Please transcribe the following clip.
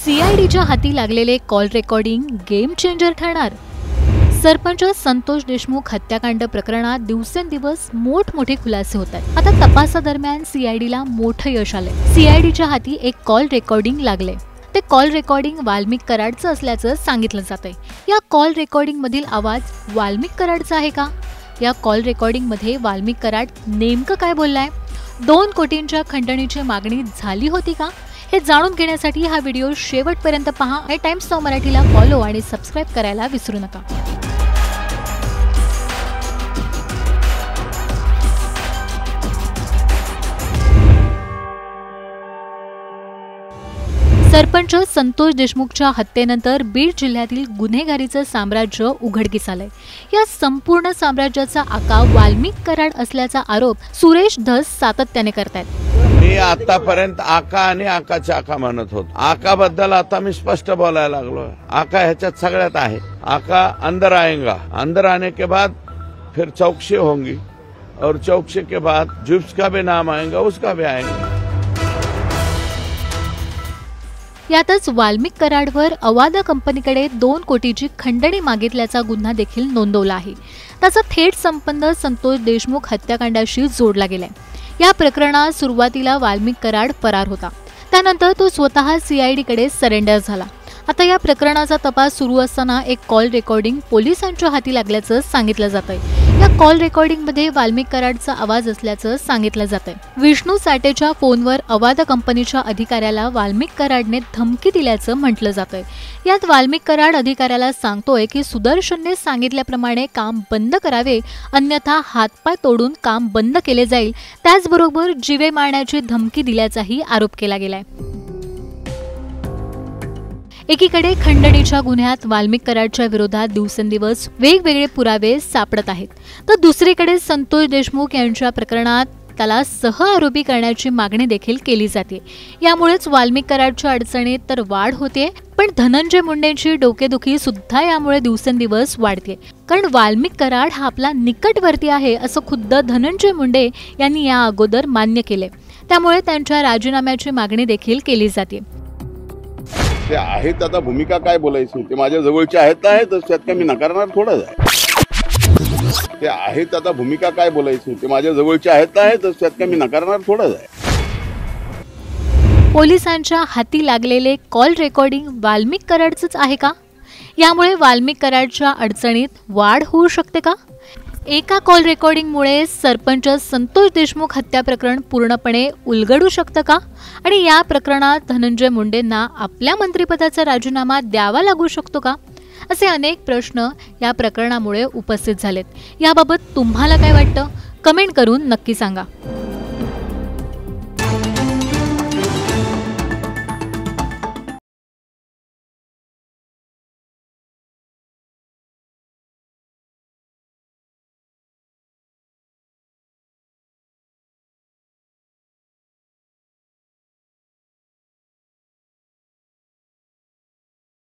सीआयडीच्या हाती लागलेले call recording game changer ठरणार। सरपंच संतोष देशमुख हत्याकांड प्रकरणात दिवसेंदिवस मोठमोठे खुलासे होत आहेत। आता तपासादरम्यान सीआयडीला मोठं यश आले। सीआयडीच्या हाती एक कॉल रेकॉर्डिंग लागले। ते कॉल रेकॉर्डिंग वाल्मिक कराडचं असल्याचं सांगितलं जातंय। या कॉल रेकॉर्डिंग मधील आवाज वाल्मिक कराडचा आहे का? या कॉल रेकॉर्डिंग मध्ये वाल्मिक कराड नेमकं काय बोललाय? 2 कोटींच्या खंडणीची मागणी झाली होती का? हे जाणून घेण्यासाठी हा व्हिडिओ शेवटपर्यंत पहा आणि टाइम्स नाऊ मराठीला फॉलो आणि सबस्क्राइब करायला विसरू नका। सरपंच संतोष देशमुखच्या हत्येनंतर बीड जिल्ह्यातील गुन्हेगारीचं साम्राज्य उघडकीस आलंय। या संपूर्ण साम्राज्याचा आका वाल्मिक कराड असल्याचा आरोप सुरेश धस सातत्याने करतायत। मी आतापर्यंत आका आणि आकाच्या आका म्हणत होतो। आका बद्दल आता मी स्पष्ट बोलायला लागलो। आका ह्याच्यात सगळ्यात आहे। आका अंदर आएगा, अंदर आने के बाद फिर चौकसी होंगी और चौकसी के बाद जिसका भी नाम आएगा उसका भी आएगा। यातच वाल्मिक कराडवर अवादा कंपनीकडे 2 कोटीची खंडणी मागितल्याचा गुन्हा देखील नोंदवला आहे। त्याचा थेट संबंध संतोष देशमुख हत्याकांडाशी जोडला गेलाय। या प्रकरणात सुरुवातीला वाल्मिक कराड फरार होता, त्यानंतर तो स्वतः सीआयडीकडे सरेंडर झाला। आता या प्रकरणाचा तपास सुरू असताना एक कॉल रेकॉर्डिंग पोलिसांच्या हाती लागल्याचं सांगितलं जातंय। या कॉल रेकॉर्डिंग मध्ये वाल्मिक कराडचा आवाज असल्याचं सांगितलं जातंय। विष्णू साठेच्या फोनवर अवादा कंपनीच्या अधिकाऱ्याला वाल्मिक कराडने धमकी दिल्याचं म्हटलं जातंय। यात वाल्मिक कराड अधिकाऱ्याला सांगतोय की सुदर्शनने सांगितल्याप्रमाणे काम बंद करावे, अन्यथा हातपाय तोडून काम बंद केले जाईल। त्याचबरोबर जीवे मारण्याची धमकी दिल्याचाही आरोप केला गेलाय। एकीकडे खंडणीच्या गुन्ह्यात वाल्मिक कराडच्या विरोधात दिवसेंदिवस वेगवेगळे पुरावे सापडत आहेत, तर दुसरीकडे संतोष देशमुख यांच्या प्रकरणात त्याला सहआरोपी करण्याची मागणी देखील केली जाते। यामुळेच वाल्मिक कराडच्या अडचणीत तर वाढ होते, पण धनंजय मुंडेंची डोकेदुखी सुद्धा यामुळे दिवसेंदिवस वाढते। कारण वाल्मिक कराड हा आपला निकटवर्ती आहे असं खुद्द धनंजय मुंडे यांनी या अगोदर मान्य केले। त्यामुळे त्यांच्या राजीनाम्याची मागणी देखील केली जाते। ते आहेत आता भूमिका काय बोलायची, ते माझ्या जवळचे आहेत ना, आहेत त्यात काय मी नकारणार थोडंच आहे। ते आहेत आता भूमिका काय बोलायची, ते माझ्या जवळचे आहेत ना, आहेत त्यात काय मी नकारणार थोडंच आहे। पोलिसांच्या हाती लागलेले कॉल रेकॉर्डिंग वाल्मिक कराडचंच आहे का? यामुळे वाल्मिक कराडच्या अडचणीत वाढ होऊ शकते का? एका कॉल रेकॉर्डिंगमुळे सरपंच संतोष देशमुख हत्या प्रकरण पूर्णपणे उलगडू शकतं का? आणि या प्रकरणात धनंजय मुंडेंना आपल्या मंत्रिपदाचा राजीनामा द्यावा लागू शकतो का? असे अनेक प्रश्न या प्रकरणामुळे उपस्थित झालेत। याबाबत तुम्हाला काय वाटतं? कमेंट करून नक्की सांगा।